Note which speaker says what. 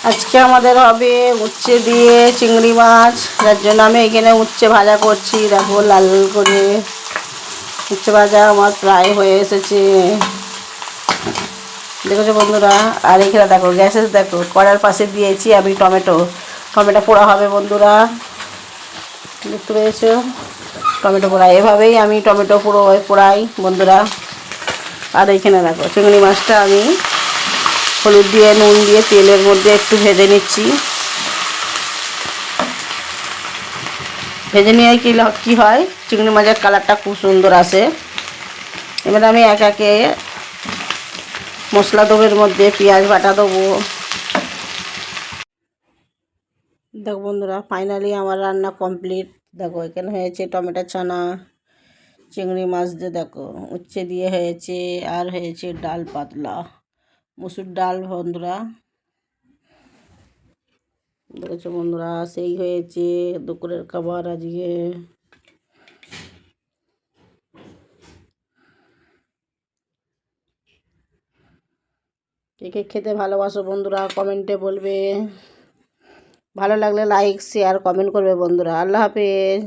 Speaker 1: আজকে আমাদের হবে উচ্ছে দিয়ে চিংড়ি মাছ, যার জন্য আমি এখানে উচ্ছে ভাজা করছি। দেখো লাল লাল করে উচ্ছে ভাজা আমার প্রায় হয়ে এসেছে, দেখেছো বন্ধুরা। আর এখানে দেখো গ্যাসে দেখো কড়ার পাশে দিয়েছি আমি টমেটো পোড়া হবে বন্ধুরা, দেখতে পেয়েছো টমেটো পোড়া। এভাবেই আমি টমেটো পোড়াই বন্ধুরা। আর এখানে দেখো চিংড়ি মাছটা আমি হলুদ দিয়ে নুন দিয়ে তেলের মধ্যে একটু ভেজে নিচ্ছি। ভেজে নিয়ে কী হয়, চিংড়ি মাছের কালারটা খুব সুন্দর আসে। এবার আমি এক একে মশলা দেবো, এর মধ্যে পেঁয়াজ বাটা দেবো। দেখো বন্ধুরা, ফাইনালি আমার রান্না কমপ্লিট। দেখো এখানে হয়েছে টমেটো চানা, চিংড়ি মাছ দিয়ে দেখো উচ্ছে দিয়ে হয়েছে, আর হয়েছে ডাল পাতলা মুসুর ডাল বন্ধুরা। দেখেছো বন্ধুরা, সেই হয়েছে দুপুরের খাবার আজকে। কে কে খেতে ভালোবাসো বন্ধুরা কমেন্টে বলবে। ভালো লাগলে লাইক শেয়ার কমেন্ট করবে বন্ধুরা। আল্লাহ হাফেজ।